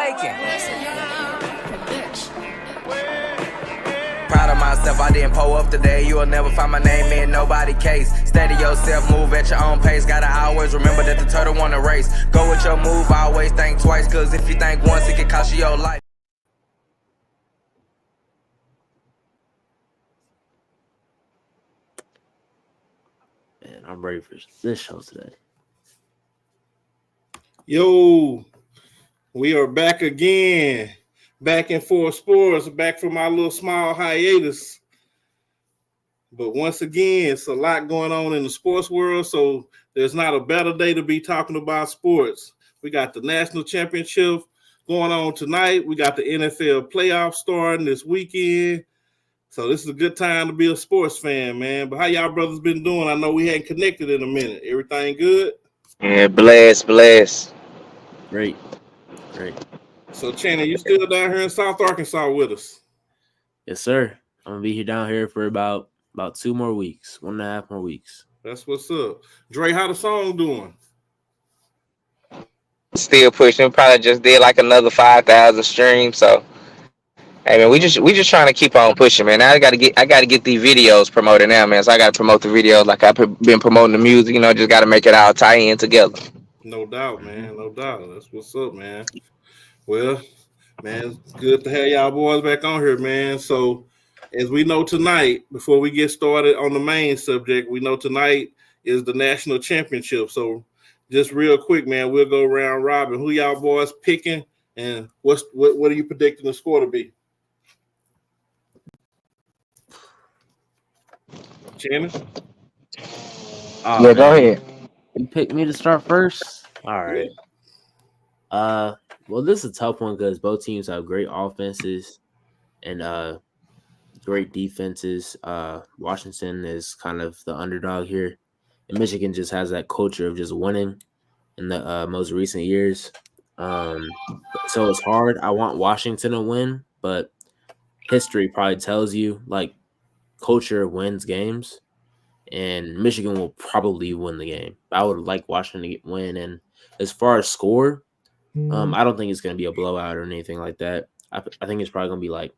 Awaken. Proud of myself, I didn't pull up today. You'll never find my name in nobody's case. Steady yourself, move at your own pace. Gotta always remember that the turtle won the race. Go with your move, always think twice. Cause if you think once, it can cost you your life. Man, I'm ready for this show today. Yo, we are back again. Back in 4 Sports, back from our little small hiatus. But once again, it's a lot going on in the sports world, so there's not a better day to be talking about sports. We got the national championship going on tonight. We got the NFL playoffs starting this weekend. So this is a good time to be a sports fan, man. But how y'all brothers been doing? I know we hadn't connected in a minute. Everything good? Yeah, bless. Great. So, Channing, you still down here in South Arkansas with us? Yes, sir. I'm gonna be here down here for about 2 more weeks, 1.5 more weeks. That's what's up. Dre, how the song doing? Still pushing. Probably just did like another 5,000 streams. So, hey man, we just trying to keep on pushing, man. Now I gotta get these videos promoted now, man. So I gotta promote the videos like I've been promoting the music. You know, just gotta make it all tie in together. No doubt, man. No doubt. That's what's up, man. Well, man, it's good to have y'all boys back on here, man. So, as we know tonight, before we get started on the main subject, we know tonight is the national championship. So, just real quick, man, we'll go round robin. Who y'all boys picking, and what are you predicting the score to be? Channing? Yeah, go ahead. You picked me to start first? All right. Well, this is a tough one because both teams have great offenses and great defenses. Washington is kind of the underdog here, and Michigan just has that culture of just winning in the most recent years. So it's hard. I want Washington to win, but history probably tells you like culture wins games, and Michigan will probably win the game. I would like Washington to win, and as far as score, I don't think it's going to be a blowout or anything like that. I think it's probably going to be like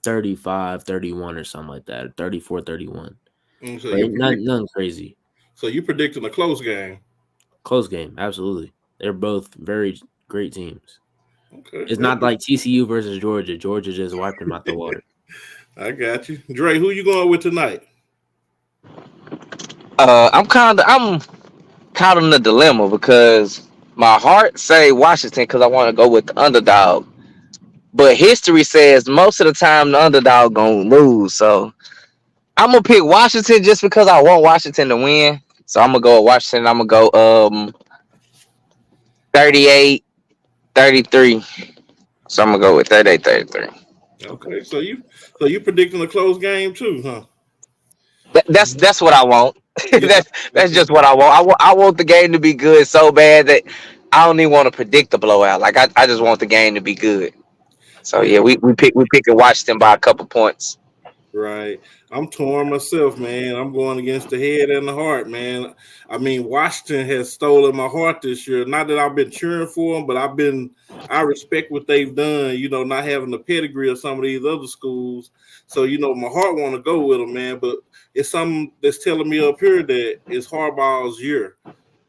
35-31 or something like that, 34-31. So nothing crazy. So you predicting a close game? Close game, absolutely. They're both very great teams. Okay. It's not like TCU versus Georgia. Georgia just wiped them out the water. I got you. Dre, who you going with tonight? I'm kind of in the dilemma because my heart say Washington because I want to go with the underdog, but history says most of the time the underdog gonna lose. So I'm gonna pick Washington just because I want Washington to win. So I'm gonna go with Washington. I'm gonna go 38-33. So I'm gonna go with 38-33. Okay, so you predicting a close game too, huh? That's what I want. that's just what I want. I want the game to be good so bad that I don't even want to predict the blowout. Like I just want the game to be good. So yeah, we picking Washington by a couple points. Right. I'm torn myself, man. I'm going against the head and the heart, man. I mean, Washington has stolen my heart this year. Not that I've been cheering for them, but I respect what they've done, you know, not having the pedigree of some of these other schools. So, you know, my heart want to go with them, man. But it's something that's telling me up here that it's Harbaugh's year.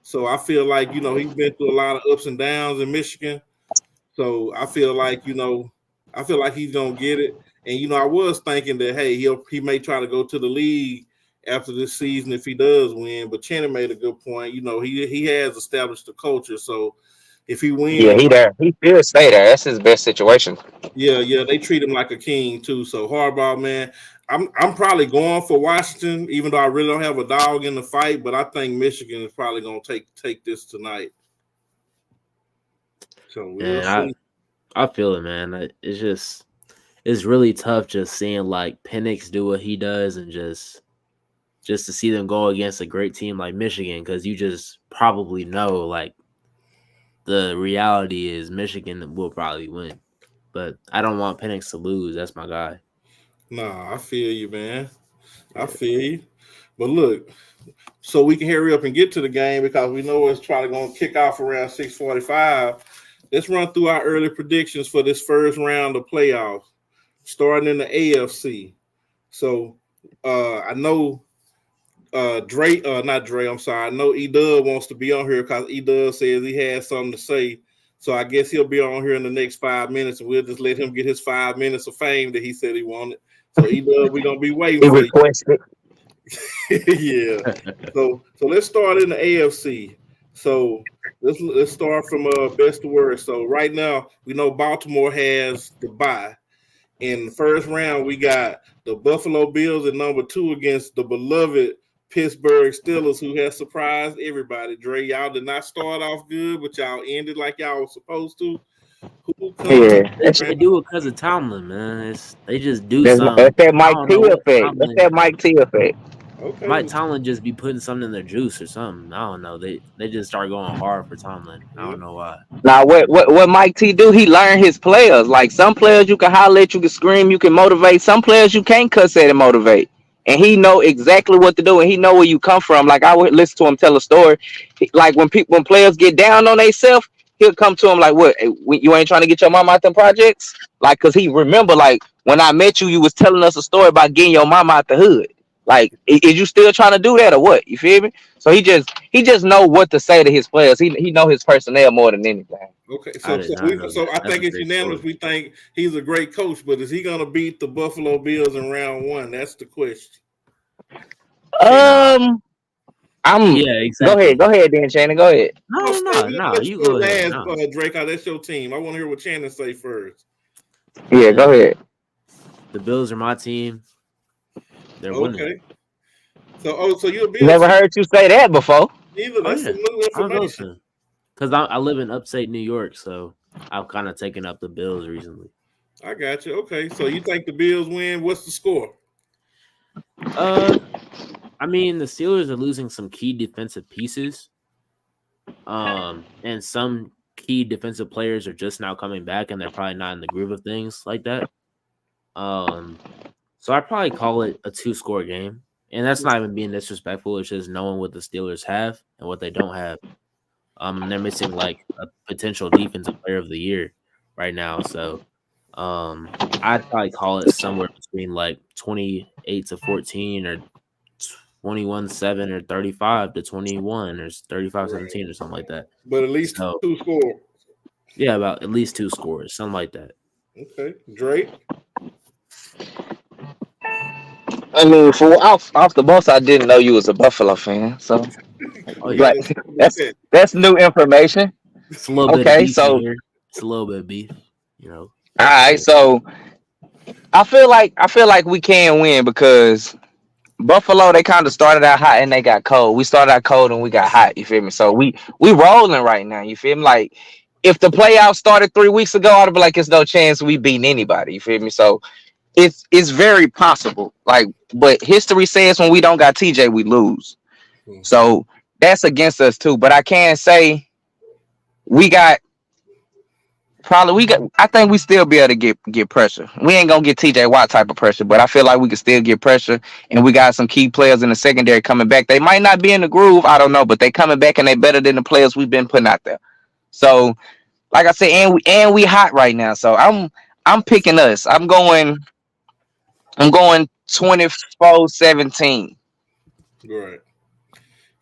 So I feel like, you know, he's been through a lot of ups and downs in Michigan. So I feel like, you know, he's going to get it. And, you know, I was thinking that, hey, he may try to go to the league after this season if he does win. But Channing made a good point. You know, he has established the culture. So if he wins. Yeah, he there. He should stay there. That's his best situation. Yeah, they treat him like a king, too. So Harbaugh, man, I'm probably going for Washington, even though I really don't have a dog in the fight. But I think Michigan is probably going to take this tonight. So we'll see. I feel it, man. It's really tough just seeing like Penix do what he does and just to see them go against a great team like Michigan, because you just probably know like the reality is Michigan will probably win. But I don't want Penix to lose. That's my guy. Nah, I feel you, man. I feel you. But look, so we can hurry up and get to the game because we know it's probably going to kick off around 6:45. let's run through our early predictions for this first round of playoffs, starting in the AFC. So I know Dre, not Dre, I'm sorry. I know E-Dub wants to be on here because E-Dub says he has something to say. So I guess he'll be on here in the next 5 minutes, and we'll just let him get his 5 minutes of fame that he said he wanted. So E-Dub, we're going to be waiting for you. Yeah. So let's start in the AFC. So let's start from best to worst. So right now, we know Baltimore has the bye. In the first round, we got the Buffalo Bills at number 2 against the beloved Pittsburgh Steelers, who has surprised everybody. Dre, y'all did not start off good, but y'all ended like y'all were supposed to. They do it because of Tomlin, man. They just do something. That's that Mike T effect. That's that Mike T effect. Okay. Mike Tomlin just be putting something in their juice or something. I don't know. They just start going hard for Tomlin. I don't know why. Now what Mike T do? He learned his players. Like some players you can holler at, you can scream, you can motivate. Some players you can't cuss at and motivate. And he know exactly what to do, and he know where you come from. Like I would listen to him tell a story. Like when players get down on themselves, he'll come to him like, "What? You ain't trying to get your mama out them projects?" Like, cause he remember like when I met you, you was telling us a story about getting your mama out the hood. Like, is you still trying to do that or what? You feel me? So he just know what to say to his players. He know his personnel more than anything. Okay, so I think it's unanimous. We think he's a great coach, but is he gonna beat the Buffalo Bills in round 1? That's the question. Exactly. Go ahead, then Shannon. Go ahead. No, you go ahead. Drake, that's your team. I want to hear what Shannon say first. Yeah, go ahead. The Bills are my team. They're winning. So you'll be never heard you say that before. Either. That's some new information. Because I live in upstate New York, so I've kind of taken up the Bills recently. I got you. Okay, so you think the Bills win? What's the score? I mean, the Steelers are losing some key defensive pieces, and some key defensive players are just now coming back, and they're probably not in the groove of things like that. So I'd probably call it a 2-score game, and that's not even being disrespectful. It's just knowing what the Steelers have and what they don't have. They're missing like a potential defensive player of the year right now, so I'd probably call it somewhere between like 28-14 or 21-7 or 35-21 or 35-17 or something like that. But at least 2 scores. Yeah, about at least 2 scores, something like that. Okay, Drake. I mean, for off the bus, I didn't know you was a Buffalo fan, so that's new information. It's a little bit of beef here. It's a little bit of beef, you know. All right, so I feel like we can win because Buffalo, they kind of started out hot and they got cold. We started out cold and we got hot. You feel me? So we rolling right now. You feel me? Like if the playoffs started 3 weeks ago, I'd be like, it's no chance we beating anybody. You feel me? So it's very possible. Like, but history says when we don't got TJ, we lose. So that's against us too. But I can say I think we still be able to get pressure. We ain't gonna get TJ Watt type of pressure, but I feel like we can still get pressure. And we got some key players in the secondary coming back. They might not be in the groove, I don't know, but they coming back and they better than the players we've been putting out there. So, like I said, and we hot right now. So I'm picking us. I'm going 24-17. Right.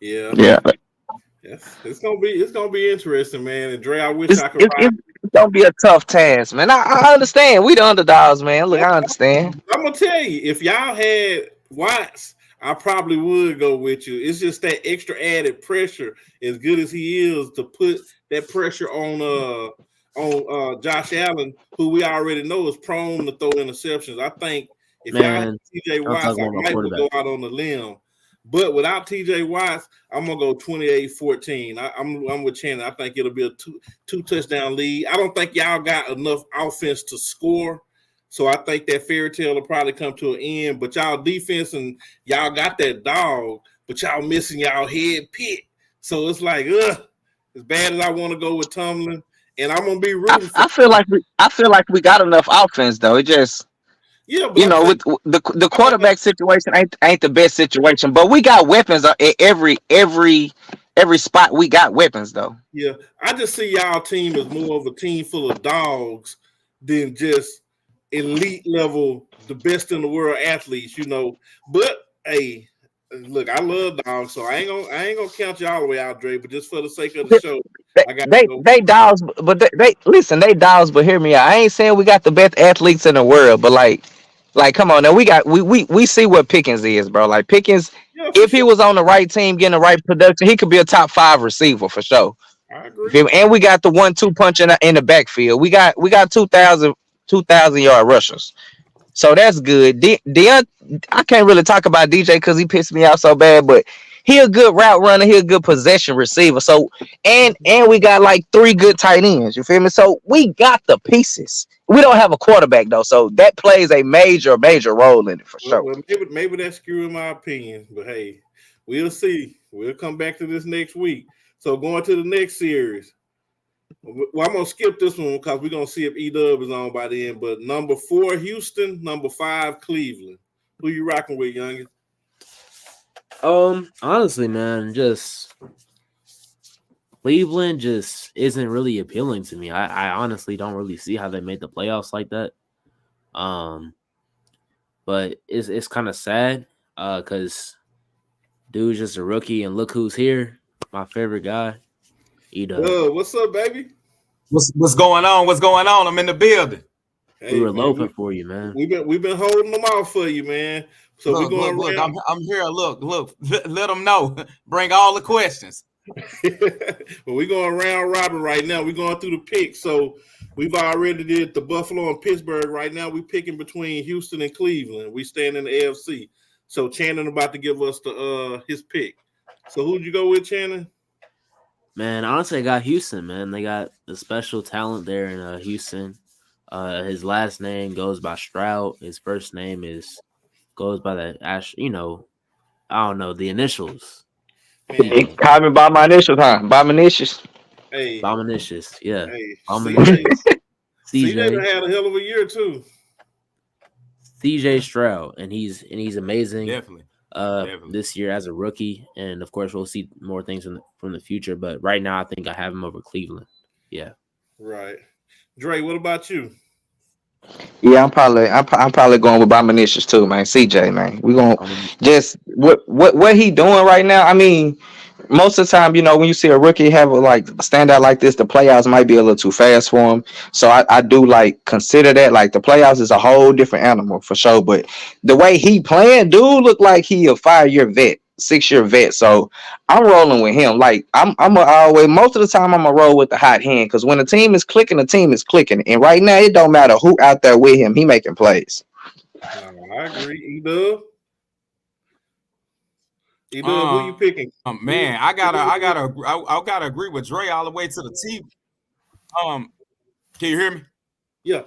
Yeah. Yes. It's gonna be interesting, man. And Dre, I wish I could. It's gonna be a tough task, man. I understand. We the underdogs, man. Look, I understand. I'm gonna tell you, if y'all had Watts, I probably would go with you. It's just that extra added pressure. As good as he is, to put that pressure on Josh Allen, who we already know is prone to throw interceptions. I think if y'all had TJ Watts, I might go out on the limb. But without TJ Watts, I'm gonna go 28-14. I'm with Shannon. I think it'll be a two touchdown lead. I don't think y'all got enough offense to score, so I think that fairy tale will probably come to an end. But y'all defense and y'all got that dog, but y'all missing y'all head pit. So it's like, as bad as I want to go with Tomlin, and I'm gonna be rooting. I feel like we got enough offense though. It just. Yeah, but with the quarterback situation ain't the best situation, but we got weapons at every every spot we got weapons though. Yeah, I just see y'all team as more of a team full of dogs than just elite level, the best in the world athletes, you know. But hey, look, I love dogs, so I ain't gonna count you all the way out, Dre. But just for the sake of the show, I got to go. They dogs, but they listen. They dogs, but hear me out. I ain't saying we got the best athletes in the world, but like come on now. We see what Pickens is, bro. Like Pickens, Yeah, for if he sure. was on the right team, getting the right production, he could be a top 5 receiver for sure. I You agree. feel me? And we got the 1-2 punch in the backfield. We got 2,000 yard rushers. So that's good. Deion, I can't really talk about DJ because he pissed me off so bad, but he a good route runner. He a good possession receiver. So and we got like 3 good tight ends. You feel me? So we got the pieces. We don't have a quarterback though, so that plays a major role in it for sure. Well, maybe that's skewing my opinion, but hey, we'll see. We'll come back to this next week. So going to the next series. Well, I'm gonna skip this one because we're gonna see if E-Dub is on by the end. But number 4, Houston, number 5, Cleveland. Who you rocking with, youngin? Honestly, man, just Cleveland just isn't really appealing to me. I honestly don't really see how they made the playoffs like that. But it's kind of sad because dude's just a rookie, and look who's here. My favorite guy, E-Dub. What's up, baby? What's going on? What's going on? I'm in the building. Hey, We were man, loping for you, man. we've been holding them out for you, man. So we're going Look, around. I'm here. Look, let them know. Bring all the questions. Well, we're going round robin right now. We're going through the picks. So we've already did the Buffalo and Pittsburgh. Right now, we're picking between Houston and Cleveland. We stand in the AFC. So Channing about to give us the his pick. So who'd you go with, Channing? Man, honestly, I got Houston, man. They got a special talent there in Houston. His last name goes by Stroud. His first name goes by the I don't know, the initials. He called me by my initials, huh? By my initials. Hey, Bominicious, yeah. hey, Bominicious. CJ CJ had a hell of a year too. Stroud, and he's amazing. Definitely. This year as a rookie, and of course we'll see more things from the future. But right now, I think I have him over Cleveland. Yeah. Right, Dre. What about you? Yeah, I'm probably going with Bominicious too, man. CJ, man. We gonna just what he doing right now. I mean, most of the time, you know, when you see a rookie have a stand out like this, the playoffs might be a little too fast for him. So I do consider that the playoffs is a whole different animal for sure. But the way he playing, dude, look like he a 5-year vet, 6-year vet. So I'm rolling with him. I'm always, most of the time I'm gonna roll with the hot hand because when the team is clicking, And right now it don't matter who out there with him, he making plays. I agree. E-Dub, who you picking? Man, I gotta agree with Dre all the way to the T. Can you hear me? Yeah,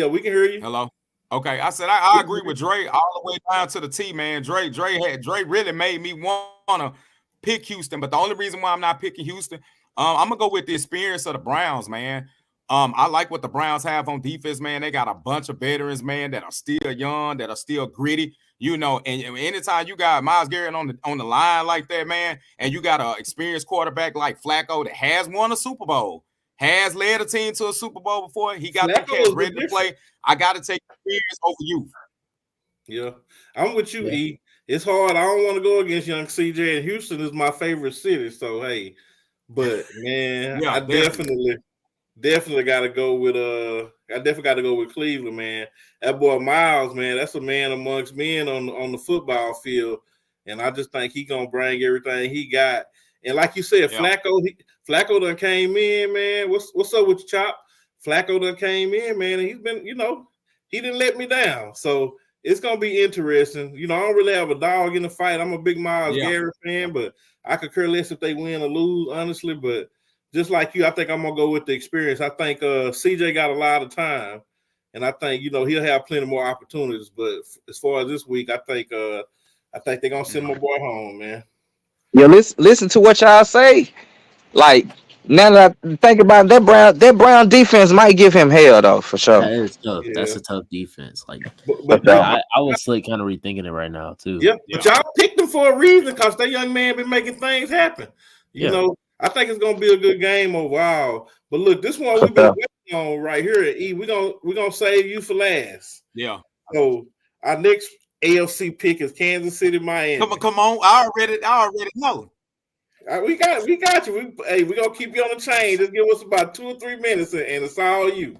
we can hear you. Hello. Okay, I said I agree with Dre all the way down to the T, man. Dre really made me wanna pick Houston, but the only reason why I'm not picking Houston, I'm gonna go with the experience of the Browns, man. I like what the Browns have on defense, man. They got a bunch of veterans, man, that are still young, that are still gritty. You know, and anytime you got Myles Garrett on the line like that, man, and you got an experienced quarterback like Flacco that has won a Super Bowl, has led a team to a Super Bowl before, he got the cats ready to play. I got to take experience over you. Yeah, I'm with you, E. It's hard. I don't want to go against young CJ, and Houston is my favorite city. So hey, but man, Yeah, I definitely got to go with Cleveland, man. That boy Miles, man, that's a man amongst men on the football field, and I just think he gonna bring everything he got. And like you said, Flacco done came in, man. What's up with you, Chop? Flacco done came in, man, and he's been, he didn't let me down. So it's gonna be interesting. I don't really have a dog in the fight. I'm a big Myles Garrett fan, but I could care less if they win or lose, honestly. But just like you, I think I'm gonna go with the experience. I think CJ got a lot of time, and I think he'll have plenty more opportunities. But as far as this week, I think they're gonna send my boy home, man. Yeah, listen to what y'all say. Now that I think about it, that Brown defense might give him hell though, for sure. That is tough. Yeah. That's a tough defense. But I was kind of rethinking it right now too. Yeah, but y'all picked them for a reason because that young man been making things happen. You know, I think it's gonna be a good game overall. But look, this one we've been waiting on right here at E. We're gonna save you for last. Yeah. So our next AFC pick is Kansas City, Miami. Come on. I already know. We got you. We're gonna keep you on the chain. Just give us about 2 or 3 minutes, and it's all you.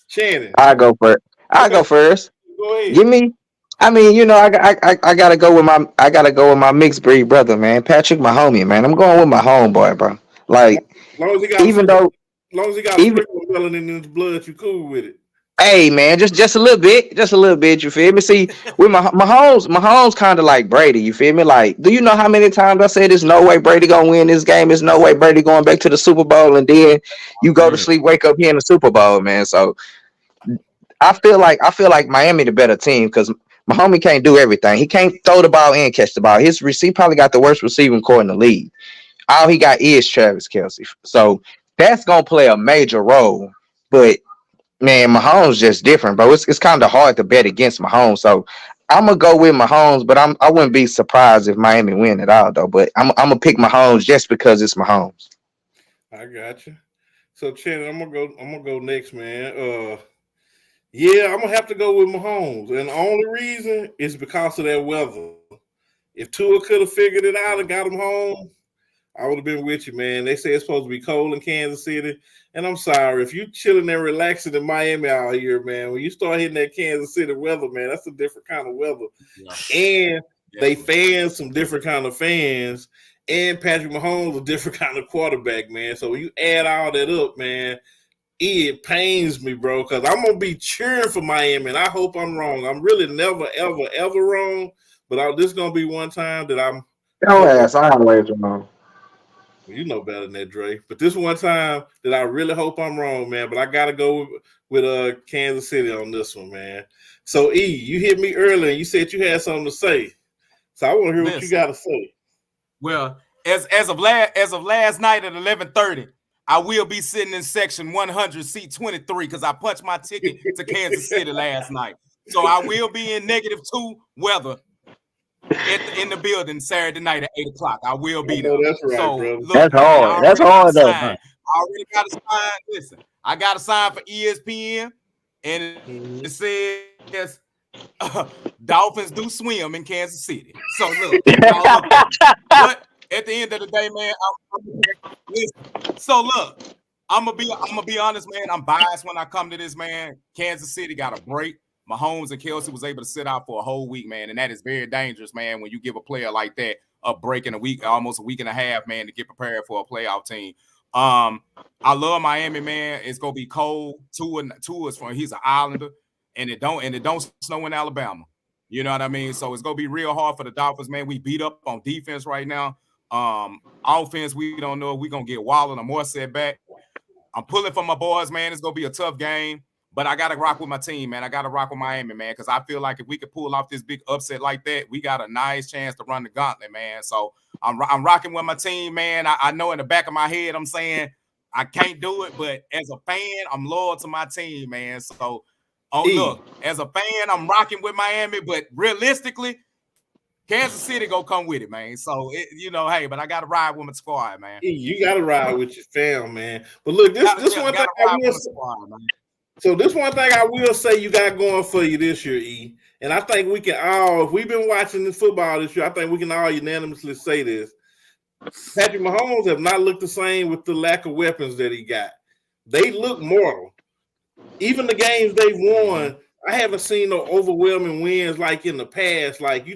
Shannon. I go first. Go ahead. Give me. I mean, you know, I gotta go with my mixed breed brother, man. Patrick, my homie, man. I'm going with my homeboy, bro. Like, as long as he got melanin in his blood, you cool with it. Hey, man, just a little bit. You feel me? See, with Mahomes kind of like Brady. You feel me? Like, do you know how many times I said there's no way Brady gonna win this game? There's no way Brady going back to the Super Bowl, and then you go to sleep, wake up here in the Super Bowl, man. So I feel like Miami the better team because my homie can't do everything. He can't throw the ball and catch the ball. He probably got the worst receiving core in the league. All he got is Travis Kelce. So that's gonna play a major role. But man, Mahomes just different, bro. It's kind of hard to bet against Mahomes. So I'm gonna go with Mahomes, but I wouldn't be surprised if Miami win at all, though. But I'm gonna pick Mahomes just because it's Mahomes. I got you. So Shannon, I'm gonna go next, man. Yeah, I'm gonna have to go with Mahomes, and the only reason is because of that weather. If Tua could have figured it out and got him home, I would have been with you, man. They say it's supposed to be cold in Kansas City, and I'm sorry if you chilling and relaxing in Miami out here, man. When you start hitting that Kansas City weather, man, that's a different kind of weather, and they fans some different kind of fans, and Patrick Mahomes a different kind of quarterback, man. So when you add all that up, man. It pains me, bro, because I'm going to be cheering for Miami, and I hope I'm wrong. I'm really never, ever, ever wrong, but this is going to be one time that I'm – Your ass always wrong. Well, you know better than that, Dre. But this one time that I really hope I'm wrong, man, but I got to go with Kansas City on this one, man. So, E, you hit me earlier, and you said you had something to say. So I want to hear what you got to say. Well, as of last night at 11:30, I will be sitting in section 100, seat 23, because I punched my ticket to Kansas City last night. So I will be in -2 weather in the building Saturday night at 8 o'clock. I will be there. That's right, so, brother. Look, that's hard. That's hard, though. I already got a sign. Listen, I got a sign for ESPN, and it says Dolphins do swim in Kansas City. So look, but at the end of the day, man, so look, I'm gonna be honest, man. I'm biased when I come to this, man. Kansas City got a break. Mahomes and Kelce was able to sit out for a whole week, man, and that is very dangerous, man. When you give a player like that a break in a week, almost a week and a half, man, to get prepared for a playoff team. I love Miami, man. It's gonna be cold. Tua is from he's an Islander, and it don't snow in Alabama. You know what I mean? So it's gonna be real hard for the Dolphins, man. We beat up on defense right now. Offense, we don't know if we're gonna get Waller or more setback. I'm pulling for my boys, man. It's gonna be a tough game, but I gotta rock with my team, man. I gotta rock with Miami, man, because I feel like if we could pull off this big upset like that, we got a nice chance to run the gauntlet, man. So I'm rocking with my team, man. I know in the back of my head I'm saying I can't do it, but as a fan, I'm loyal to my team, man. So look, as a fan, I'm rocking with Miami, but realistically, Kansas City gonna come with it, man. So hey, but I gotta ride with my squad, man. You gotta ride with your fam, man. But look, this one thing I will say. So this one thing I will say you got going for you this year, E. And I think we can all, if we've been watching this football this year, I think we can all unanimously say this. Patrick Mahomes have not looked the same with the lack of weapons that he got. They look mortal. Even the games they've won, I haven't seen no overwhelming wins like in the past. Like,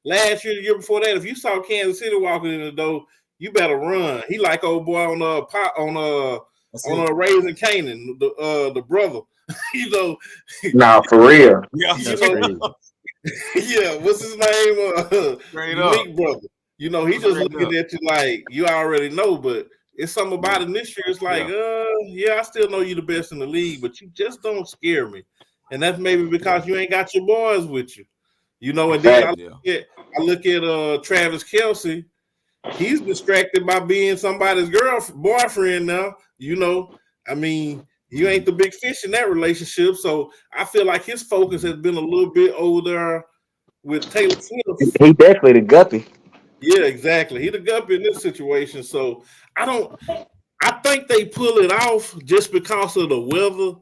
last year, the year before that, if you saw Kansas City walking in the door, you better run. He like old boy on Raising Canaan, the brother. Nah, for real. Yeah, yeah. What's his name? Meek brother. He just looking at you like you already know, but it's something about it this year. It's like, I still know you the best in the league, but you just don't scare me. And that's maybe because you ain't got your boys with you. And then I look at Travis Kelce. He's distracted by being somebody's boyfriend now. I mean, you ain't the big fish in that relationship. So I feel like his focus has been a little bit older with Taylor Swift. He definitely the guppy. Yeah, exactly. He the guppy in this situation. So I think they pull it off just because of the weather.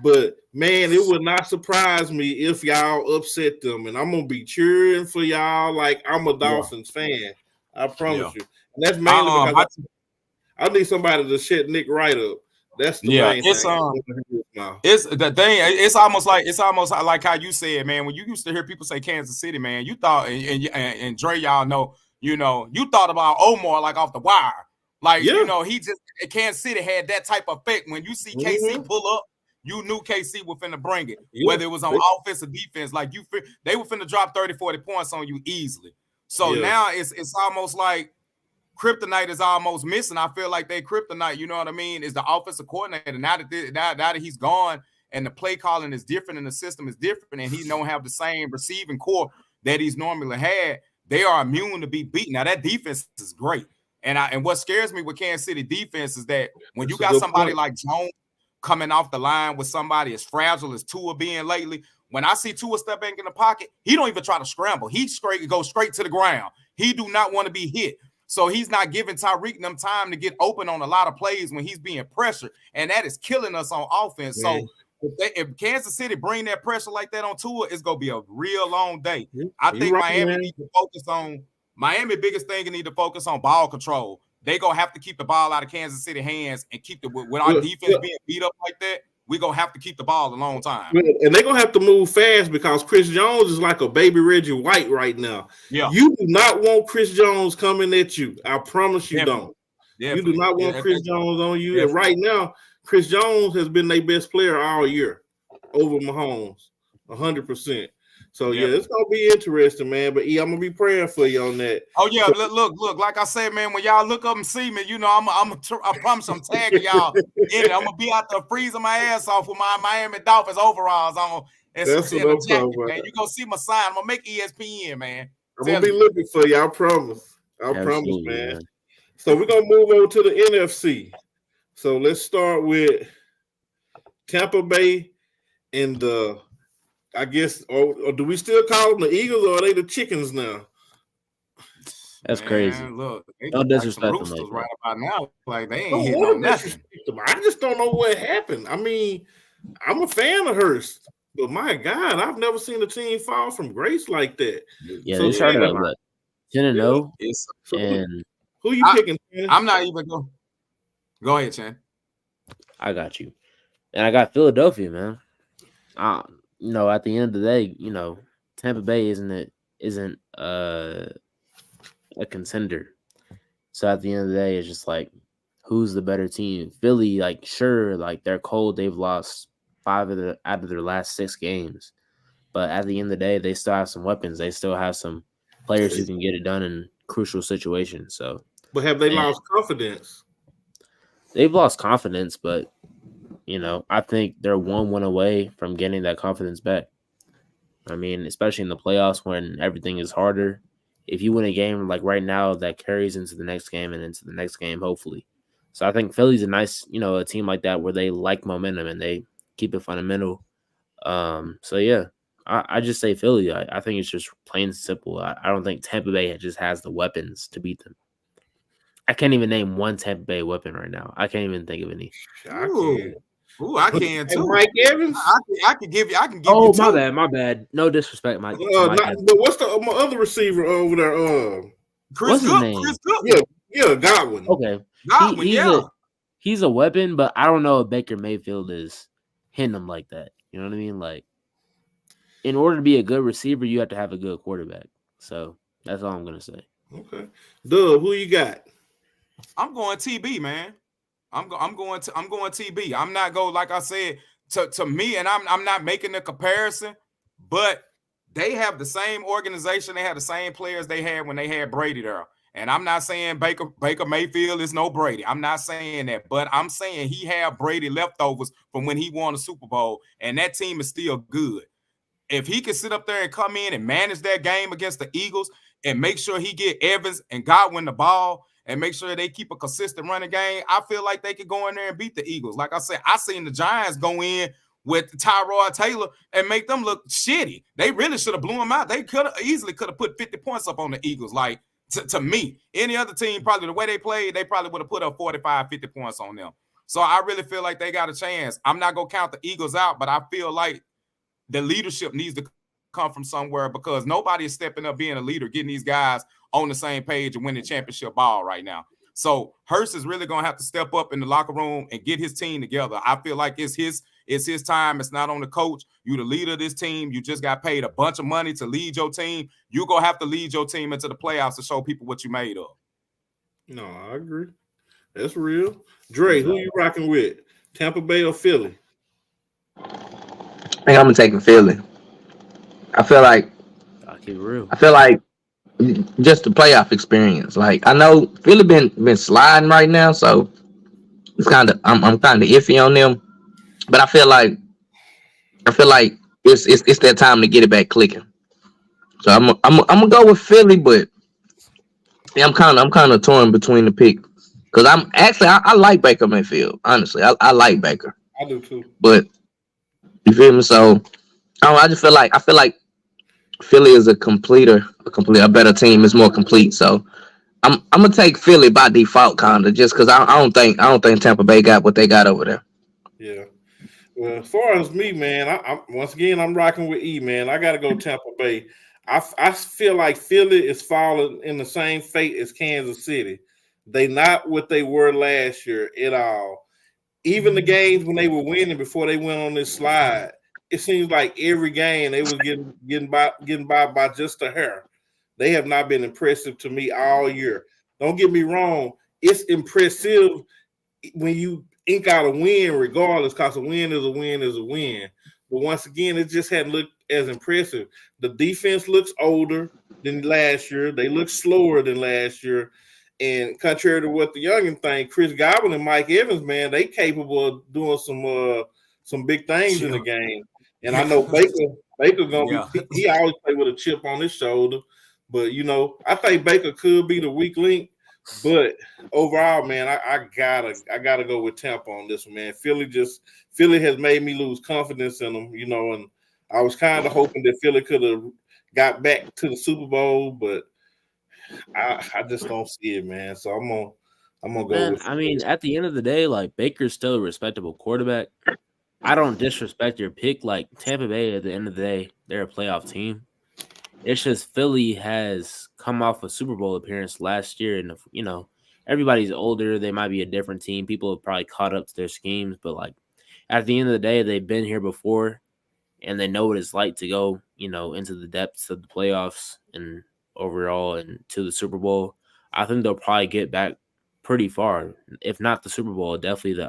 But man, it would not surprise me if y'all upset them. And I'm gonna be cheering for y'all like I'm a Dolphins fan. I promise you. And that's mainly because I need somebody to shut Nick Wright up. That's the main thing. It's the thing. It's almost like how you said, man. When you used to hear people say Kansas City, man, you thought and Dre, y'all know, you thought about Omar like off the wire. Like, he just Kansas City had that type of effect. When you see KC pull up, you knew KC was finna bring it. Whether it was on offense or defense, like they were finna drop 30, 40 points on you easily. So now it's almost like kryptonite is almost missing. I feel like they kryptonite, you know what I mean, is the offensive coordinator. Now that he's gone and the play calling is different and the system is different and he don't have the same receiving core that he's normally had, they are immune to be beaten. Now that defense is great. And what scares me with Kansas City defense is that when you got somebody like Jones coming off the line with somebody as fragile as Tua being lately, when I see Tua step back in the pocket, he don't even try to scramble. He goes straight to the ground. He do not want to be hit. So he's not giving Tyreek them time to get open on a lot of plays when he's being pressured. And that is killing us on offense. So if Kansas City bring that pressure like that on Tua, it's going to be a real long day. I think Miami needs to focus on Miami. Biggest thing need to focus on ball control. They going to have to keep the ball out of Kansas City hands and keep with our defense being beat up like that. We're going to have to keep the ball a long time. And they're going to have to move fast because Chris Jones is like a baby Reggie White right now. Yeah. You do not want Chris Jones coming at you. I promise you don't. You do not want Chris Jones on you. And right now, Chris Jones has been their best player all year over Mahomes, 100%. So, it's going to be interesting, man. But, I'm going to be praying for you on that. Oh, yeah. Look. Like I said, man, when y'all look up and see me, I promise I'm tagging y'all in it. I'm going to be out there freezing my ass off with my Miami Dolphins overalls on. And that's what I'm talking about. You're going to see my sign. I'm going to make ESPN, man. I'm going to be looking for you. I promise. I promise, man. So, we're going to move over to the NFC. So, let's start with Tampa Bay and the I guess, or do we still call them the Eagles, or are they the chickens now? That's crazy. Look, no disrespect them like right about now. Like they ain't hitting on nothing. I just don't know what happened. I mean, I'm a fan of Hurst, but my God, I've never seen a team fall from grace like that. Yeah, so they started at what 10-0. And who you picking? I'm not even going. Go ahead, Chan. I got you, and I got Philadelphia, man. At the end of the day, Tampa Bay isn't a contender. So at the end of the day, it's just like, who's the better team? Philly, like, sure, like they're cold. They've lost 5 out of their last 6 games, but at the end of the day, they still have some weapons. They still have some players who can get it done in crucial situations. So, but have they lost confidence? They've lost confidence, but. I think they're 1 win away from getting that confidence back. I mean, especially in the playoffs when everything is harder. If you win a game like right now, that carries into the next game and into the next game, hopefully. So I think Philly's a nice, a team like that where they like momentum and they keep it fundamental. I just say Philly. I think it's just plain and simple. I don't think Tampa Bay just has the weapons to beat them. I can't even name one Tampa Bay weapon right now. I can't even think of any. Ooh, I can too. Mike Evans. I can give you. Oh, my bad. No disrespect, Mike. But what's my other receiver over there? Chris Cook. Yeah, Godwin. Okay, Godwin. He's a weapon, but I don't know if Baker Mayfield is hitting him like that. You know what I mean? Like, in order to be a good receiver, you have to have a good quarterback. So that's all I'm gonna say. Okay, Doug, who you got? I'm going TB, man. I'm going TB. I'm not going, like I said, to me, and I'm not making the comparison, but they have the same organization. They have the same players they had when they had Brady there. And I'm not saying Baker Mayfield is no Brady. I'm not saying that, but I'm saying he had Brady leftovers from when he won the Super Bowl, and that team is still good. If he can sit up there and come in and manage that game against the Eagles and make sure he get Evans and Godwin the ball, and make sure they keep a consistent running game, I feel like they could go in there and beat the Eagles. Like I said, I seen the Giants go in with Tyrod Taylor and make them look shitty. They really should have blew them out. They easily could have put 50 points up on the Eagles. Like, To me, any other team, probably the way they played, they probably would have put up 45, 50 points on them. So I really feel like they got a chance. I'm not going to count the Eagles out, but I feel like the leadership needs to come from somewhere because nobody is stepping up being a leader, getting these guys on the same page and winning championship ball right now. So Hurst is really going to have to step up in the locker room and get his team together. I feel like it's his time. It's not on the coach. You the leader of this team. You just got paid a bunch of money to lead your team. You're going to have to lead your team into the playoffs to show people what you made of. No, I agree. That's real. Dre, who you rocking with? Tampa Bay or Philly? I think I'm taking Philly. I feel like I'll keep it real. I feel like just the playoff experience. Like I know Philly been sliding right now, so it's kind of I'm kind of iffy on them. But I feel like it's that time to get it back clicking. So I'm gonna go with Philly, but yeah, I'm kind of torn between the pick because I like Baker Mayfield. Honestly, I like Baker. I do too. But you feel me? So I just feel like Philly is a better team. It's more complete. So I'm gonna take Philly by default, kinda, just because I don't think Tampa Bay got what they got over there. Yeah. Well, as far as me, man, I'm rocking with E, man. I got to go Tampa Bay. I feel like Philly is falling in the same fate as Kansas City. They not what they were last year at all. Even the games when they were winning before they went on this slide, it seems like every game they was getting by just a hair. They have not been impressive to me all year. Don't get me wrong; it's impressive when you ink out a win, regardless, because a win is a win is a win. But once again, it just hadn't looked as impressive. The defense looks older than last year. They look slower than last year. And contrary to what the youngin think, Chris Godwin and Mike Evans, man, they capable of doing some big things in the game. And I know Baker gonna be. He always play with a chip on his shoulder. But I think Baker could be the weak link. But overall, man, I gotta go with Tampa on this one, man. Philly has made me lose confidence in them, and I was kind of hoping that Philly could have got back to the Super Bowl, but I just don't see it, man. So I'm gonna go with I mean, at the end of the day, like Baker's still a respectable quarterback. I don't disrespect your pick. Like Tampa Bay, at the end of the day, they're a playoff team. It's just Philly has come off a Super Bowl appearance last year, and everybody's older. They might be a different team. People have probably caught up to their schemes, but like at the end of the day, they've been here before, and they know what it's like to go, into the depths of the playoffs and overall and to the Super Bowl. I think they'll probably get back pretty far, if not the Super Bowl, definitely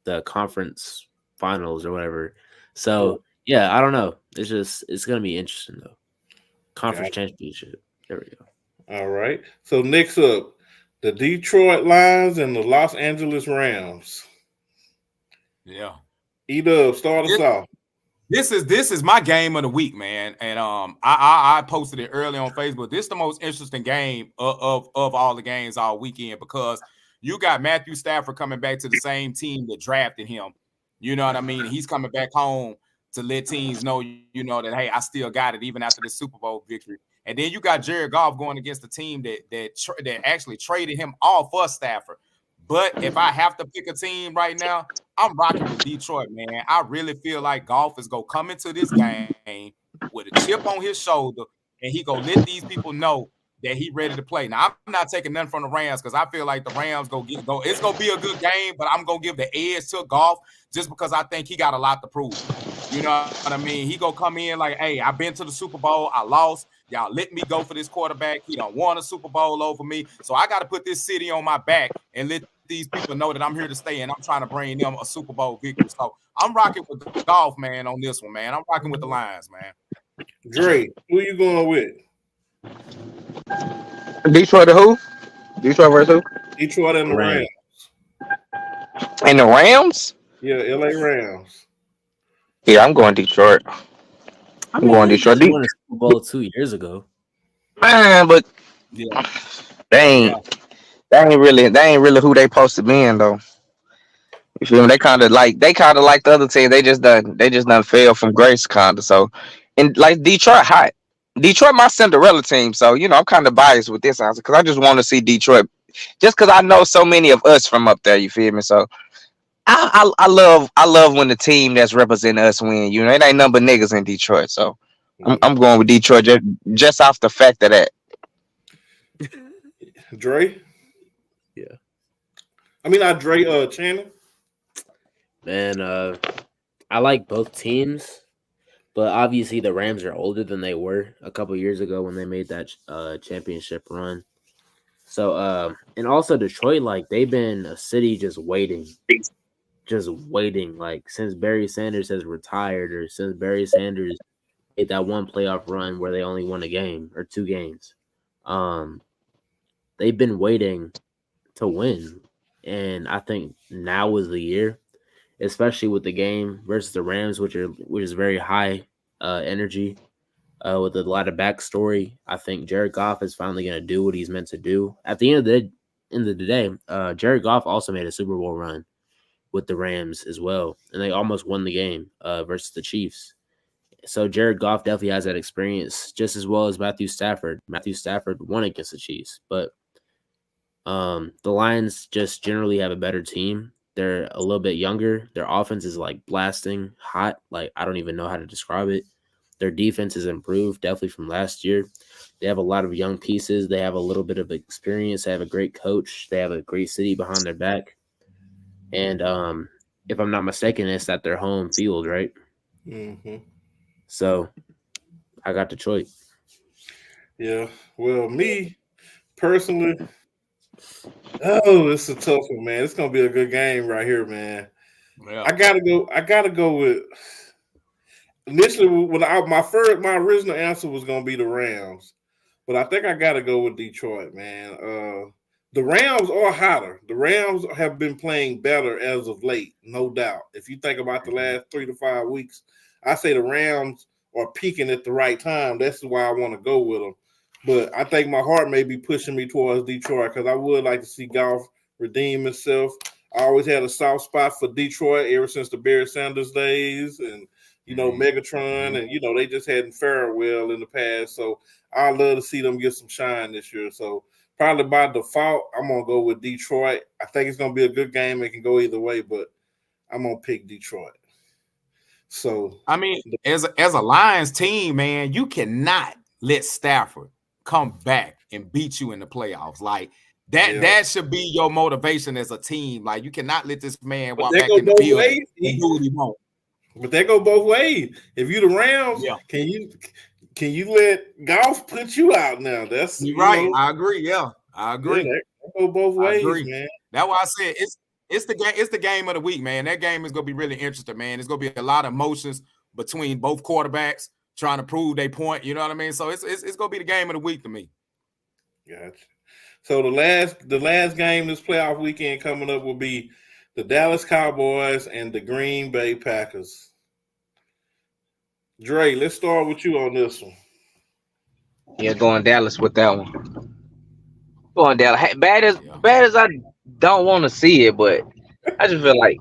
the conference finals or whatever. So. Yeah, I don't know. It's gonna be interesting though. Conference championship. There we go. All right. So next up, the Detroit Lions and the Los Angeles Rams. Yeah. E-Dub, start us off. This is my game of the week, man. And I posted it early on Facebook. This is the most interesting game of all the games all weekend because you got Matthew Stafford coming back to the same team that drafted him. You know what I mean? He's coming back home to let teams know, that, hey, I still got it even after the Super Bowl victory. And then you got Jared Goff going against the team that actually traded him off for Stafford. But if I have to pick a team right now, I'm rocking with Detroit, man. I really feel like Goff is going to come into this game with a chip on his shoulder, and he going to let these people know that he ready to play. Now, I'm not taking nothing from the Rams because I feel like the Rams go. It's going to be a good game, but I'm going to give the edge to Goff just because I think he got a lot to prove. You know what I mean? He gonna come in like, hey, I've been to the Super Bowl. I lost. Y'all let me go for this quarterback. He don't want a Super Bowl over me. So I got to put this city on my back and let these people know that I'm here to stay and I'm trying to bring them a Super Bowl victory. So I'm rocking with the Goff, man, on this one, man. I'm rocking with the Lions, man. Dre, who you going with? Detroit to who? Detroit versus who? Detroit and the Rams. And the Rams? Yeah, LA Rams. Yeah, I'm going Detroit. I'm going Detroit. They won a Super Bowl 2 years ago. Man, but they ain't really who they supposed to be in though. You feel me? They kind of like the other team. They just done fell from grace, kinda. So, and like Detroit hot. Detroit my Cinderella team, so I'm kind of biased with this answer because I just want to see Detroit, just because I know so many of us from up there. You feel me? So I love when the team that's representing us win. It ain't nothing but niggas in Detroit, so I'm going with Detroit just off the fact of that. Dre? Yeah. I mean, not Dre, Channing. Man, I like both teams, but obviously the Rams are older than they were a couple years ago when they made that championship run. So, and also Detroit, like they've been a city just waiting, like since Barry Sanders has retired or since Barry Sanders made that one playoff run where they only won a game or 2 games. They've been waiting to win, and I think now is the year, especially with the game versus the Rams, which is very high energy. With a lot of backstory, I think Jared Goff is finally going to do what he's meant to do. At the end of the day, Jared Goff also made a Super Bowl run with the Rams as well, and they almost won the game versus the Chiefs. So Jared Goff definitely has that experience just as well as Matthew Stafford. Matthew Stafford won against the Chiefs, but the Lions just generally have a better team. They're a little bit younger. Their offense is like blasting hot. Like I don't even know how to describe it. Their defense has improved definitely from last year. They have a lot of young pieces. They have a little bit of experience. They have a great coach. They have a great city behind their back. And if I'm not mistaken, it's at their home field, right? Mm-hmm. So I got Detroit. Yeah. Well, me personally, this is a tough one, man. It's gonna be a good game right here, man. Yeah. I gotta go with. Initially, my original answer was gonna be the Rams, but I think I gotta go with Detroit, man. The Rams are hotter. The Rams have been playing better as of late, no doubt. If you think about the last 3 to 5 weeks, I say the Rams are peaking at the right time. That's why I want to go with them. But I think my heart may be pushing me towards Detroit because I would like to see Goff redeem himself. I always had a soft spot for Detroit ever since the Barry Sanders days and Megatron, and they just hadn't fared well in the past. So I'd love to see them get some shine this year. So probably by default, I'm gonna go with Detroit. I think it's gonna be a good game. It can go either way, but I'm gonna pick Detroit. So I mean, as a Lions team, man, you cannot let Stafford come back and beat you in the playoffs. Like that should be your motivation as a team. Like you cannot let this man walk back in the field and do what he wants. But they go both ways. If you the Rams, can you let Goff put you out now? That's You're right. I agree. Yeah, I agree. Yeah, they go both ways, man. That's why I said it's the game. It's the game of the week, man. That game is gonna be really interesting, man. It's gonna be a lot of emotions between both quarterbacks trying to prove their point. You know what I mean? So it's gonna be the game of the week to me. Gotcha. So the last game this playoff weekend coming up will be the Dallas Cowboys and the Green Bay Packers. Dre, let's start with you on this one. Yeah, going Dallas with that one. Going Dallas. Bad as I don't want to see it, but I just feel like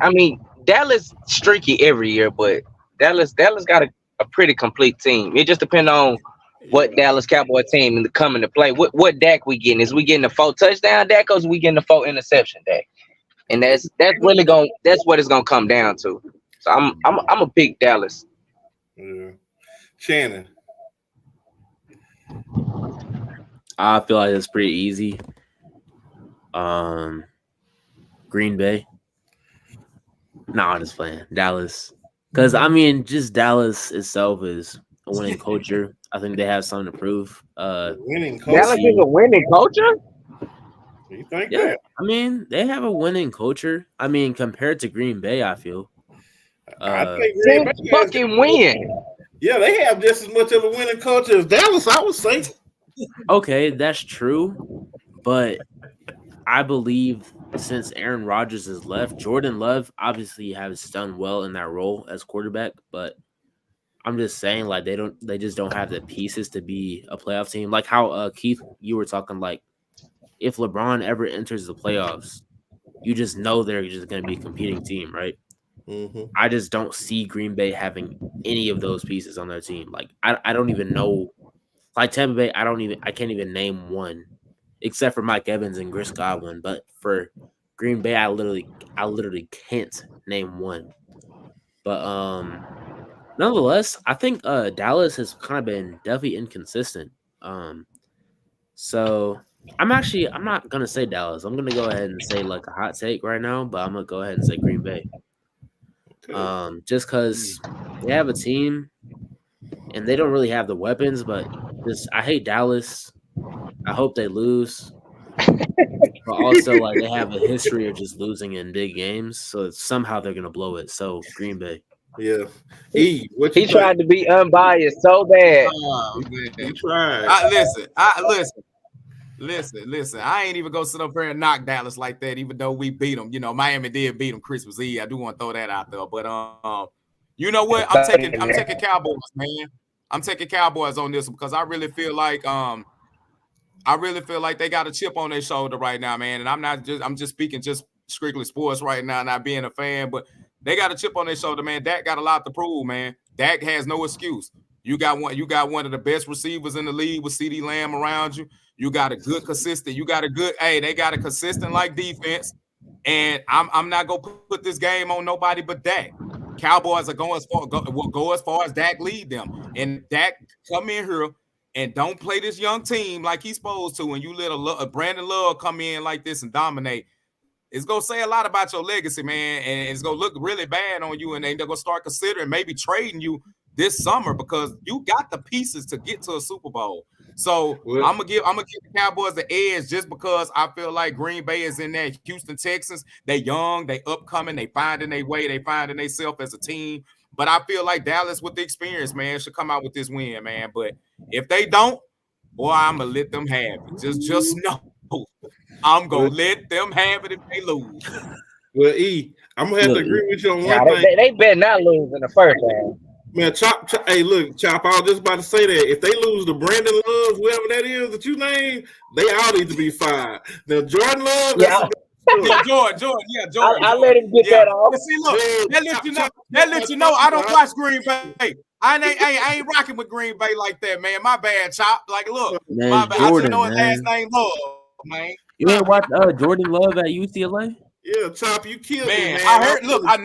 Dallas streaky every year, but Dallas got a pretty complete team. It just depends on what Dallas Cowboy team coming to play. What Dak we getting? Is we getting a 4 touchdown Dak, or is we getting a 4 interception Dak? And that's really that's what it's gonna come down to. So I'm a pick Dallas. Yeah. Shannon. I feel like it's pretty easy. Green Bay. No, I'm just playing. Dallas. Because, just Dallas itself is a winning culture. I think they have something to prove. Winning culture? Dallas is a winning culture? You think that? They have a winning culture. Compared to Green Bay, I feel. I think Green Bay fucking win. Yeah, they have just as much of a winning culture as Dallas, I would say. Okay, that's true. But I believe since Aaron Rodgers has left, Jordan Love obviously has done well in that role as quarterback, but I'm just saying, like, they just don't have the pieces to be a playoff team. Like how Keith, you were talking, like, if LeBron ever enters the playoffs, you just know they're just going to be a competing team, right? Mm-hmm. I just don't see Green Bay having any of those pieces on their team. Like, I don't even know Like Tampa Bay, I can't even name one, except for Mike Evans and Chris Godwin. But for Green Bay, I literally can't name one. But nonetheless, I think Dallas has kind of been definitely inconsistent. So I'm not gonna say Dallas. I'm gonna go ahead and say like a hot take right now, but I'm gonna go ahead and say Green Bay. Just because they have a team and they don't really have the weapons, but I hate Dallas. I hope they lose. But also, like, they have a history of just losing in big games, so somehow they're gonna blow it. So Green Bay. Yeah. What he tried to be unbiased so bad. Oh, man. He tried. Listen. I ain't even gonna sit up here and knock Dallas like that, even though we beat them. You know, Miami did beat them Christmas Eve. I do want to throw that out there. But you know what? I'm taking Cowboys, man. I'm taking Cowboys on this because I really feel like they got a chip on their shoulder right now, man. And I'm just speaking just strictly sports right now, not being a fan, but they got a chip on their shoulder, man. Dak got a lot to prove, man. Dak has no excuse. You got one of the best receivers in the league with CeeDee Lamb around you. You got a good consistent. They got a consistent like defense. And I'm not gonna put this game on nobody but Dak. Cowboys are go as far as Dak lead them. And Dak come in here and don't play this young team like he's supposed to, and you let Brandon Love come in like this and dominate. It's gonna say a lot about your legacy, man, and it's gonna look really bad on you. And they're gonna start considering maybe trading you this summer because you got the pieces to get to a Super Bowl. So I'm gonna give the Cowboys the edge just because I feel like Green Bay is in there. Houston Texans, they young, they upcoming, they finding their way, they finding themselves as a team. But I feel like Dallas, with the experience, man, should come out with this win, man. But if they don't, boy, I'm gonna let them have it. Just know. I'm gonna let them have it if they lose. Well, I'm gonna have to agree with you on one thing. They better not lose in the first half. Man, Chop. Hey, look, Chop. I was just about to say that if they lose to Brandon Love, whoever that is that you named, they all need to be fired. Now, Jordan Love. Yeah. Jordan. I let him get that off. See, look, that let you know I don't watch Green Bay. I ain't rocking with Green Bay like that, man. My bad, Chop. Like, look, man, my bad. Jordan, I just know his man. last name Love, man. You ain't watch Jordan Love at UCLA? Yeah, Chop, you killed me, man. I heard. Look, I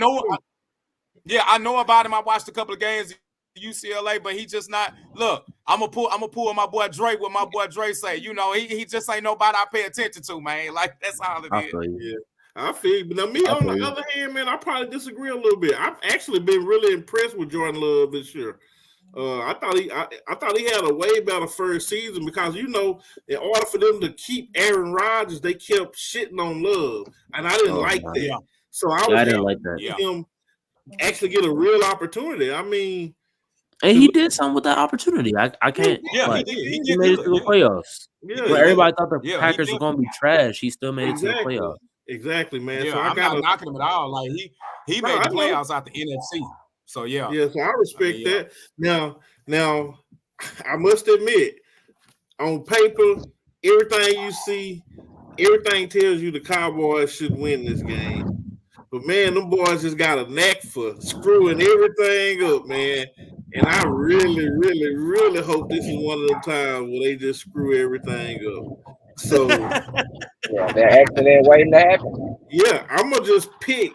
know about him. I watched a couple of games at UCLA, but he just not. Look, I'm gonna pull my boy Dre. What my boy Dre say? You know, he just ain't nobody I pay attention to, man. Like that's all it is. Yeah. I feel, but now me on the other hand, man, I probably disagree a little bit. I've actually been really impressed with Jordan Love this year. I thought he had a way better first season because in order for them to keep Aaron Rodgers, they kept shitting on Love, and I didn't like that. Yeah. So I didn't like that. Him actually get a real opportunity. I mean, and he did something with that opportunity. I can't. Yeah, he did. He made it to the playoffs. Yeah, Where everybody thought the Packers were going to be trash, he still made it to the exactly. playoffs. Exactly, man. Yeah, so I'm not knocking him at all. Like he made the playoffs out the NFC. So yeah. Yeah, so I respect that. Now, I must admit, on paper, everything you see, everything tells you the Cowboys should win this game. But man, them boys just got a knack for screwing everything up, man. And I really, really, really hope this is one of the times where they just screw everything up. So that accident waiting to happen. Yeah, I'm gonna just pick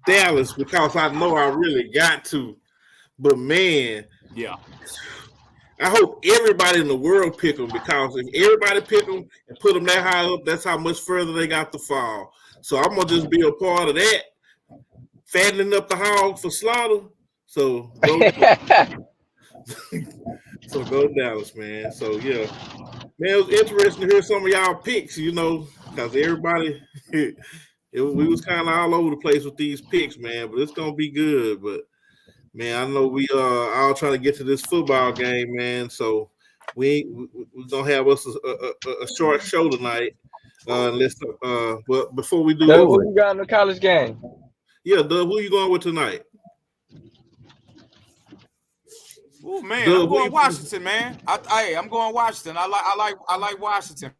Dallas because I know I really got to. But man, yeah, I hope everybody in the world pick them because if everybody pick them and put them that high up, that's how much further they got to fall. So I'm gonna just be a part of that, fattening up the hog for slaughter. So go Dallas, man. So yeah, man, it was interesting to hear some of y'all picks, because everybody we was kind of all over the place with these picks, man. But it's gonna be good. But man, I know we all trying to get to this football game, man. So we're gonna have us a short show tonight. But before we do, who you got in the college game? Yeah, Doug, who you going with tonight? Oh man, I'm going Washington, man. I'm going Washington. I like Washington,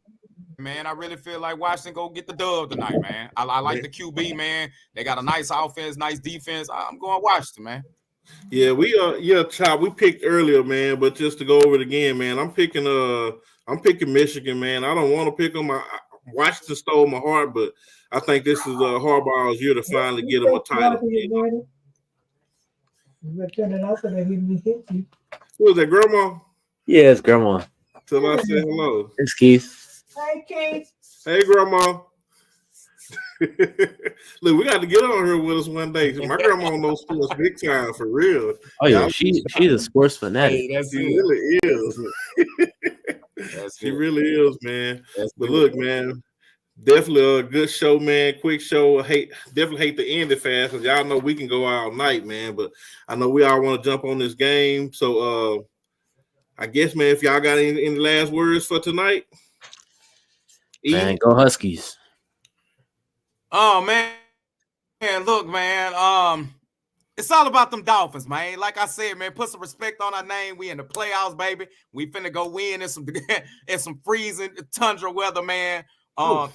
man. I really feel like Washington go get the dub tonight, man. I like the QB, man. They got a nice offense, nice defense. I'm going Washington, man. Yeah, Chop, we picked earlier, man, but just to go over it again, man, I'm picking Michigan, man. I don't want to pick them. Washington stole my heart, but I think this is Harbaugh's year to finally get him a title. You know? Who is that, Grandma? Yeah, it's Grandma. Till I say hello. It's Keith. Hi, Keith. Hey, Grandma. Look, we got to get on here with us one day. My grandma knows sports big time for real. Oh yeah, she's a sports fanatic. Hey, that's She it. really is. That's She it. really is, man. That's But it. look, man, definitely a good show, man. Quick show. Definitely hate to end it fast, because y'all know we can go all night, man. But I know we all want to jump on this game. So I guess, man, if y'all got any last words for tonight? Man, go Huskies. Oh man, look, man. It's all about them Dolphins, man. Like I said, man, put some respect on our name. We in the playoffs, baby. We finna go win in some freezing tundra weather, man.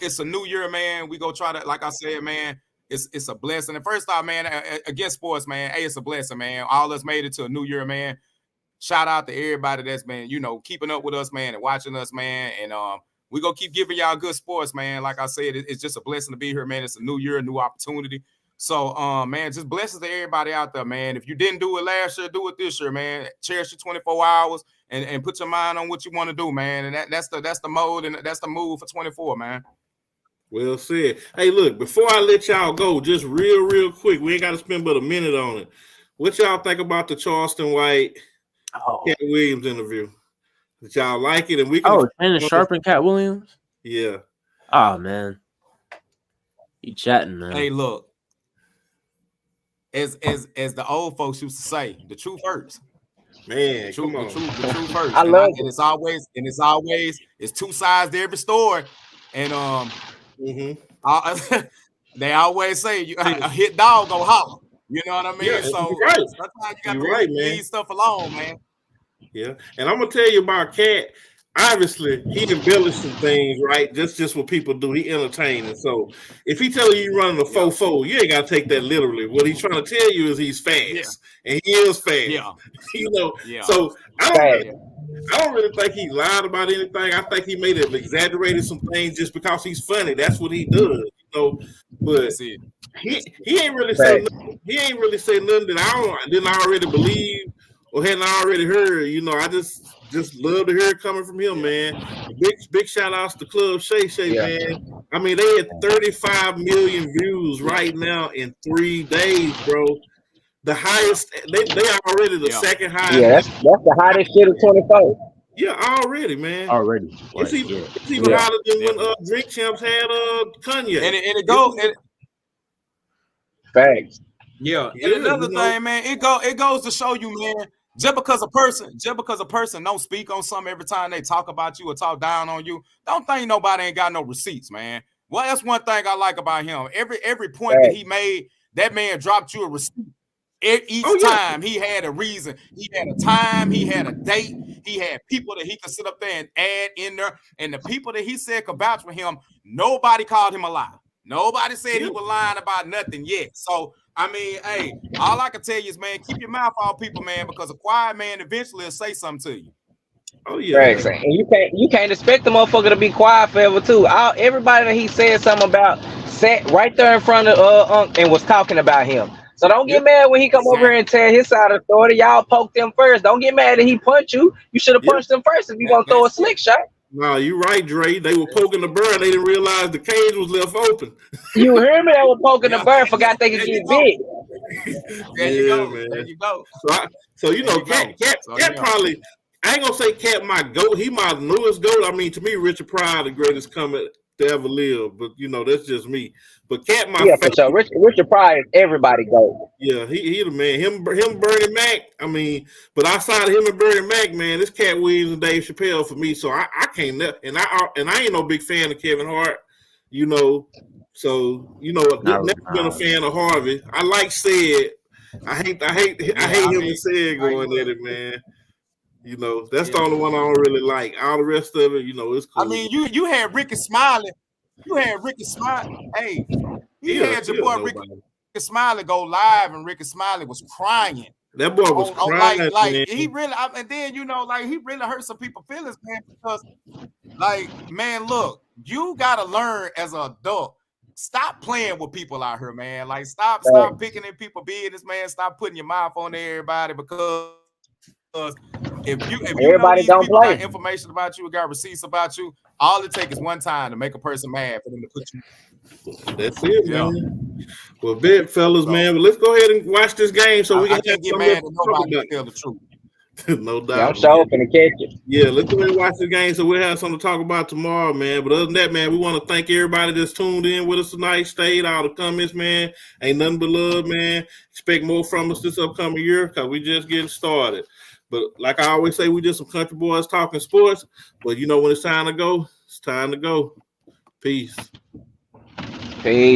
It's a new year, man. We go try to, like I said, man. It's a blessing. And first off, man, against sports, man. Hey, it's a blessing, man. All of us made it to a new year, man. Shout out to everybody that's been, keeping up with us, man, and watching us, man. And we gonna keep giving y'all good sports, man. Like I said, it's just a blessing to be here, man. It's a new year, a new opportunity. So, man, just blessings to everybody out there, man. If you didn't do it last year, do it this year, man. Cherish your 24 hours and put your mind on what you want to do, man. And that's the mode and that's the move for 24, man. Well said. Hey, look, before I let y'all go, just real quick, we ain't got to spend but a minute on it. What y'all think about the Charleston White Cat Williams interview? Did y'all like it? And we can Shannon Sharp and Cat Williams? Yeah. Oh man. You chatting, man. Hey, look. As the old folks used to say, the truth hurts. Man, The truth hurts. I love it. And it's two sides to every story. And they always say a hit dog go holler. You know what I mean? Yeah, so you're right. sometimes you got You're to right, leave stuff alone, man. Yeah. And I'm gonna tell you about Cat. Obviously, he embellished some things, right? Just what people do. He entertaining. So if he telling you running a 4.4, you ain't gotta take that literally. What he's trying to tell you is he's fast, and he is fast. Yeah. So I don't really think he lied about anything. I think he may have exaggerated some things just because he's funny. That's what he does, But he ain't really say nothing. He ain't really say nothing that I didn't already believe or hadn't already heard. I just love to hear it coming from him, man. Big shout outs to Club Shay, man. I mean, they had 35 million views right now in 3 days, bro. The highest, they are already the second highest. Yeah, that's the hottest shit of 24. Yeah, already, man. Already. It's even hotter than when Drink Champs had Kanye. And it goes. Facts. Yeah. And another thing, man, it goes to show you, man. Just because a person don't speak on something every time they talk about you or talk down on you, don't think nobody ain't got no receipts, man. Well, that's one thing I like about him. Every point that he made, that man dropped you a receipt. Each time he had a reason. He had a time, he had a date, he had people that he could sit up there and add in there. And the people that he said could vouch for him, nobody called him a liar. Nobody said he was lying about nothing yet. So I mean, hey, all I can tell you is, man, keep your mouth off people, man, because a quiet man eventually will say something to you. Oh yeah, right. And you can't expect the motherfucker to be quiet forever too. Everybody that he said something about sat right there in front of Unc and was talking about him. So don't get mad when he come over here and tell his side of the story. Y'all poked him first. Don't get mad that he punched you. You should have punched him first if you gonna throw a slick shot. No, you right, Dre. They were poking the bird. They didn't realize the cage was left open. You hear me? They were poking the bird. Forgot they could get big. There you go. Man. There you go. So Cat probably. I ain't gonna say Cat my goat. He my newest goat. I mean, to me, Richard Pryor, the greatest comic to ever live. But that's just me. But Cat my for sure. Richard Pryor is everybody goat. Yeah, he the man. Him, Bernie Mac. I mean, but outside of him and Bernie Mac, man, this Cat Williams and Dave Chappelle for me. So I can't. And I ain't no big fan of Kevin Hart. So never been a fan of Harvey. I like Sid. I hate him and Sid going at it, man. That's the only one I don't really like. All the rest of it, it's cool. I mean, you had Ricky Smiley. Hey, you had your boy Ricky Smiley go live, and Ricky Smiley was crying That boy was crying, like he really, and then like he really hurt some people's feelings, man. Because, like, man, look, you gotta learn as an adult. Stop playing with people out here, man. Like, stop picking in people's business, man. Stop putting your mouth on everybody because if you know these people got information about you, got receipts about you, all it takes is one time to make a person mad for them to put you. That's it, man. Well, bet, fellas, man. But let's go ahead and watch this game so we can get mad at nobody to tell the truth. No doubt. Yeah, I'm sure finna catch it. Yeah, let's go ahead and watch this game so we'll have something to talk about tomorrow, man. But other than that, man, we want to thank everybody that's tuned in with us tonight. Stayed all the comments, man. Ain't nothing but love, man. Expect more from us this upcoming year because we just getting started. But like I always say, we just some country boys talking sports. But when it's time to go, it's time to go. Peace. Peace.